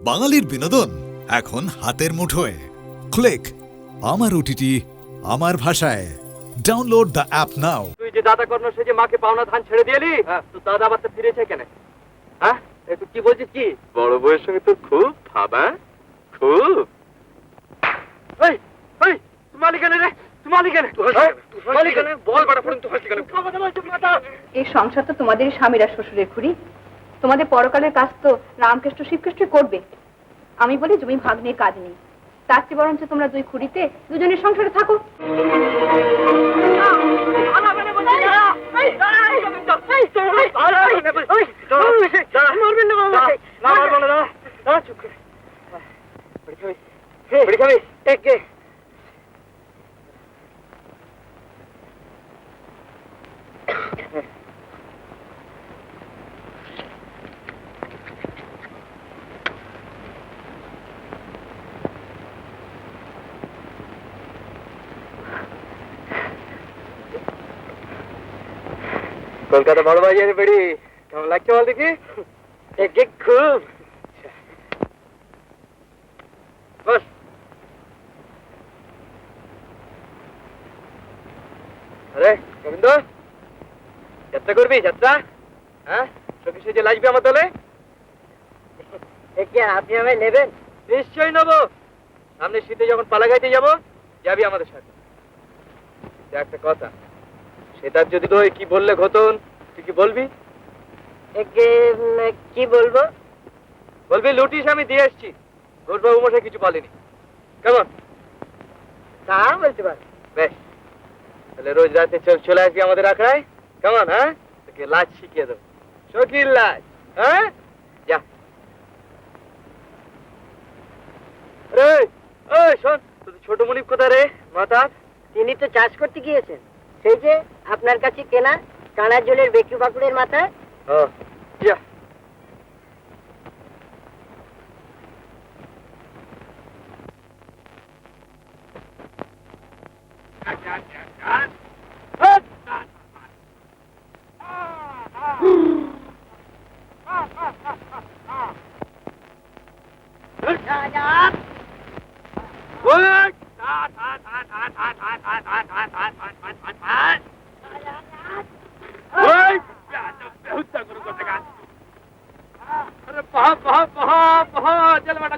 বাঙালির বিনোদন এখন হাতের মুঠোয়। ক্লিক আমার ওটিটি আমার ভাষায়। ডাউনলোড দ্য অ্যাপ নাও। তুই যে দাদা কর্ণ সে যে মাকে পাওনা ধান ছেড়ে দিয়েলি, তো দাদা আবার ফিরেছে কেন? হ্যাঁ, তুই কি বলছিস? কি বড় বউয়ের সঙ্গে তোর খুব ভাবা? খুব এই এই তুমি কেন রে? তুমি কেন? বল বাড়া ফোন তুই কেন? এই সংসার তো তোমাদের স্বামীরা শ্বশুরের খুঁড়ি। তোমাদের পরকালের কাজ তো রামকৃষ্ণ শিবকৃষ্ণ করবে। আমি বলি জমি ভাগ নিয়ে কাজ নেই, তার চেয়ে বরঞ্চ তোমরা দুই খুঁড়িতে দুজনের সংসারে থাকো। কলকাতা বড় বাজারের বেড়ি কেমন লাগছে বল দেখি? খুব বস। আরে গোবিন্দ, যাত্রা করবি? যাত্রা? হ্যাঁ, সখী সেজে লাজবি আমার দলে? আপনি আমায় নেবেন? নিশ্চয়ই নেবো। সামনে শীতে যখন পালা গাইতে যাবো, যাবি আমাদের সাথে। একটা কথা, সেটার যদি তো কি বললে ঘটন, তুই কি বলবি? কি বলবো? বলবি লুটিস আমি দিয়ে এসছি, ঘোষবাবু মশাই কিছু বলেনি। কেমন? তা বলতে পার। বেশ, তাহলে রোজ রাতে চলে আসবি আমাদের আখড়ায়। কেমন? হ্যাঁ, তোকে লাজ শিখিয়ে দেবো, শকির লাজ। হ্যাঁ, যা। রে ওই শোন, তোর ছোট মনিব কোথায় রে? মাতা তিনি তো চাষ করতে গিয়েছেন, সেই যে আপনার কাছে কেনা কাঁড়া জলের বেকু বাকুড়ের মাথায়। ও যা।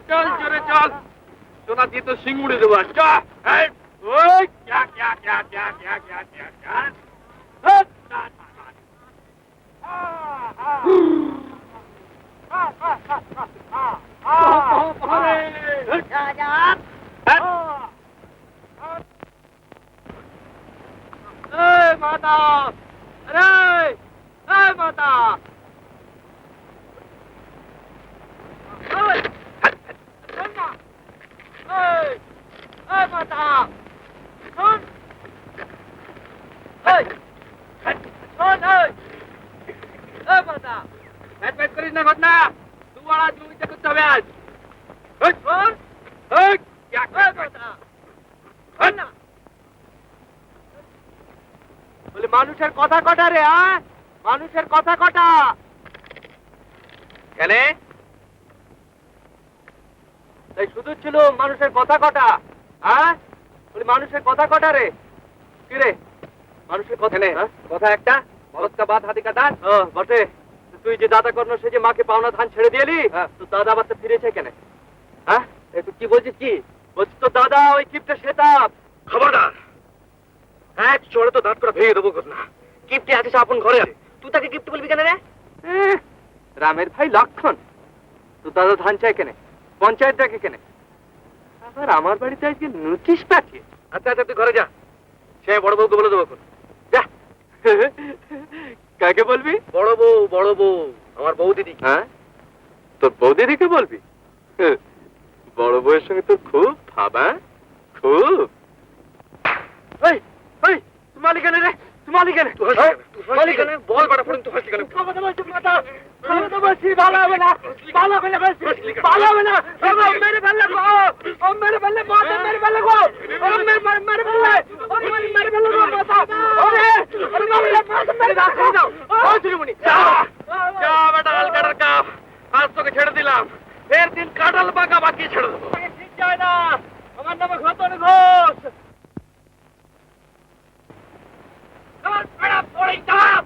চল জোরে চল, সোনা দিয়ে তো সিং উড়ে দেবো। মাতা, আরে মাতা, করিস না ঘটনা, দুয়ারা জমিতে করতে হবে আজ। বলে মানুষের কথা কটা রে? মানুষের কথা কটা? কেন তাই শুধু ছিল মানুষের কথা কটা? বলি মানুষের কথা কটা রে? কি রে মানুষের কথা নেই? কথা একটা, মরদকা বাদ হাতি কাটান। বটে, তুই যে দাদা কর্ণ সে যে মাকে পাওনা ধান ছেড়ে দিয়েলি, তো দাদা আবার ফিরেছে কেন? হ্যাঁ, তুই কি বলছিস? কি বলছিস? তো দাদা ওই কিপটা সেতাব। খবরদার, এক চড়ে তো দাঁত করে ভেঙে দেবো না। কিপ্টে আছে আপন ঘরে আছে, তুই তাকে কিপ্টে বলবি কেন রে? রামের ভাই লক্ষণ, তো দাদা ধান চাই কেন? পঞ্চায়েত ডাকে কেন? আবার আমার বাড়িতে আজকে নোটিশ পাঠিয়ে। আচ্ছা আচ্ছা, তুই ঘরে যা, সে বড় বউকে বলে দেবো। যা। কাকে বলবি? বড় বউ, বড় বউ, আমার বউ দিদি। হ্যাঁ, তোর বউ দিদিকে বলবি? বড় বউয়ের সঙ্গে তোর খুব ভাবা? খুব। এই এই তুমি কেন রে? তুমি কেন? বল বাড়া ফোন তুই কেন? ভালো হবে না, ভালো হবে না, ভালো হবে না। মেরে ফেললে গো, ও মেরে ফেললে, মেরে ফেললে গো, মেরে ফেললে, মেরে ফেললে গো মাথা। ওরে ওরে মেরে দাও। ও চুরিমুনি যা যা বেটা, আলকাটার কাপ আজ তোকে ছেড়ে দিলাম। এর দিন কাঁঠাল পাকা বাকি ছেড়ে দেবো। ঠিক যায় না, আমার নামে ঘটন ঘোষ। আমার পেড়া পড়েই দাম।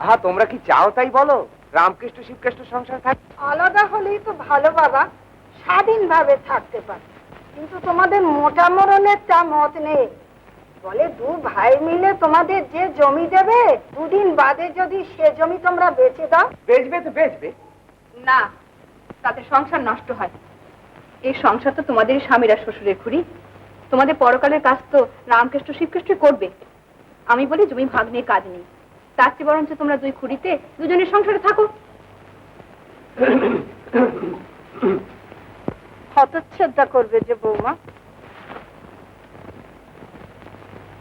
হ্যাঁ, তোমরা কি চাও তাই বলো? রামকৃষ্ণ শিবকৃষ্ণ সংসার থাক। আলাদা হলেই তো ভালো বাবা, স্বাধীনভাবে থাকতে পারে। কিন্তু তোমাদের মোটা মরণের তা মত নেই। বলে দু ভাই মিলে তোমাদের যে জমি দেবে, দুদিন বাদে যদি সে জমি তোমরা বেচে দাও। বেচবে তো বেচবে। না, তাতে সংসার নষ্ট হয়। এই সংসার তো তোমাদেরই স্বামীরা শ্বশুরের খুঁড়ি। তোমাদের পরকালের কাজ তো রামকৃষ্ণ শিবকৃষ্ণ করবে। আমি বলি জমি ভাগ নিয়ে কাজ নেই, তার চেয়ে বরঞ্চ তোমরা দুই খুঁড়িতে দুজনের সংসারে থাকো। হতচ্ছেদা করবে যে বৌমা।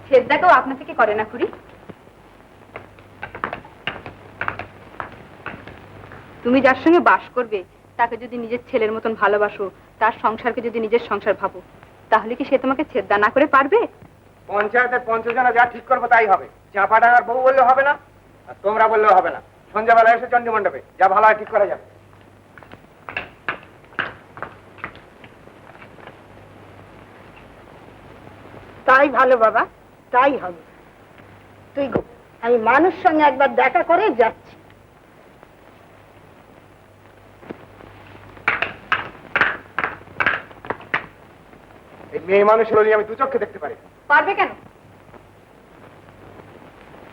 ছেদদাকেও আপনা থেকে করে না খুড়ি। তুমি যার সঙ্গে বাস করবে তাকে যদি নিজের ছেলের মতন ভালোবাসো, তার সংসারকে যদি নিজের সংসার ভাবো, তাহলে কি সে তোমাকে ছেদদা না করে পারবে? পঞ্চায়েতের 50 জনা যা ঠিক করবো তাই হবে। চাপা ডাঙার বউ বললে হবে না, আর তোমরা বললেও হবে না। সন্ধ্যাবেলা এসে চণ্ডী মণ্ডপে যা ভালো হয় ঠিক করা যাবে। তাই ভালো বাবা, তাই হবে। তুই গো, আমি মানুষ সঙ্গে একবার দেখা করে যাচ্ছি। এই মেয়ে মানুষের হলে আমি দু চোখে দেখতে পারি। পারবে কেন?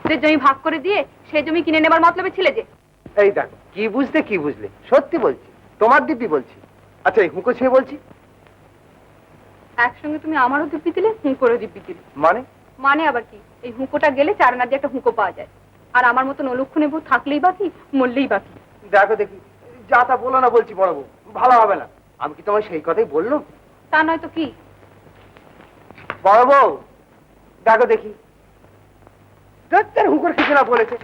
যে জমি ভাগ করে দিয়ে সেই জমি কিনে নেবার মতলবে ছিলে যে। এই দেখো, কি বুঝলে? সত্যি বলছি, তোমার দিব্যি বলছি। আচ্ছা, এই হুঁকো ছেয়ে বলছি। একসঙ্গে তুমি আমারও দিব্যি দিলে, হুঁকোরও দিব্যি দিলে। মানে আবার কি? এই হুঁকোটা গেলে চারনা দিয়ে একটা হুঁকো পাওয়া যায়, আর আমার মতন অলক্ষণে বউ থাকলেই বাকি, মরলেই বাকি। দেখো দেখি, যা তা বলো না বলছি বড় বউ, ভালো হবে না। আমি কি তোমায় সেই কথাই বললাম? তা নয় তো কি? বড় বউ, দেখো দেখি, ডাক্তার হুঁকোর কিছু না বলেছে।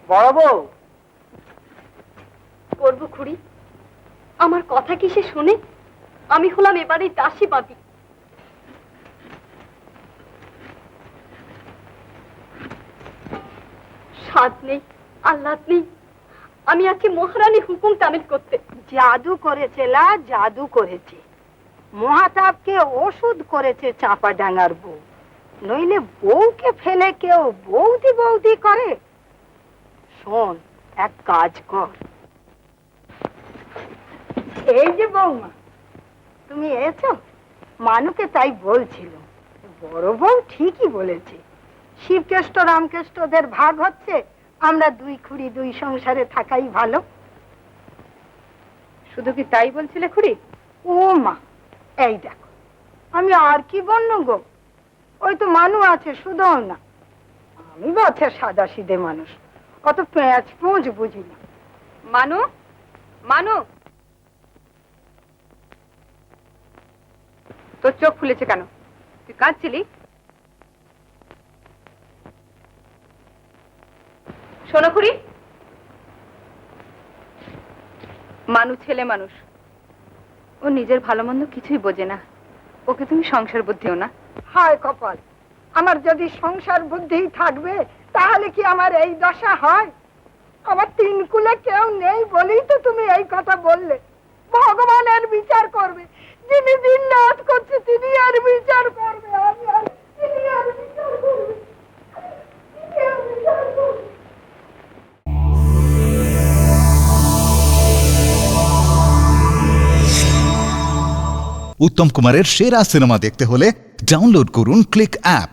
বড় বউ, করবো খুড়ি, আমার কথা কি সে শোনে? আমি হলাম এবারে দাসী বাদী। স্বাদ নেই, আহ্লাদ নেই, আমি আছি মহারানী হুকুম তামিল করতে। জাদু করেছে লা, জাদু করেছে। মহাতাবকে ওষুধ করেছে চাপা ডাঙার বউ। নইলে বউকে ফেলে কেউ বৌদি বৌদি করে? শোন, এক কাজ কর। এই যে বৌমা, তুমি এসো। মানুকে তাই বলছিল, বড় বউ ঠিকই বলেছে। শিবকেষ্ট রামকেষ্টদের ভাগ হচ্ছে, আমরা দুই খুঁড়ি দুই সংসারে থাকাই ভালো। শুধু কি তাই বলছিলে খুড়ি? ও মা, এই দেখো, আমি আর কি বন্য গো? ওই তো মানু আছে, শুধুও না। আমি বাচ্চা সাদা সিধে মানুষ, অত পেঁয়াজ পুঁজ বুঝি না। মানু, মানু, তোর চোখ ফুলেছে কেন? তুই কাঁদছিলি? শোনো খুড়ি, মানু ছেলে মানুষ, ও নিজের ভালো মন্দ কিছুই বোঝে না। ওকে তুমি সংসার বুদ্ধিও না। হায় কপাল, আমার যদি সংসার বুদ্ধি থাকবে তাহলে কি আমার এই দশা হয়? আমার তিন কুলে কেউ নেই বলেই তো তুমি এই কথা বললে। ভগবানের বিচার করবে, যিনি দিন রাত করছে তিনি আর বিচার করবে। তিনি আর বিচার করবে। তিনি আর বিচার করবে। উত্তম কুমারের সেরা সিনেমা দেখতে হলে ডাউনলোড করুন ক্লিক অ্যাপ।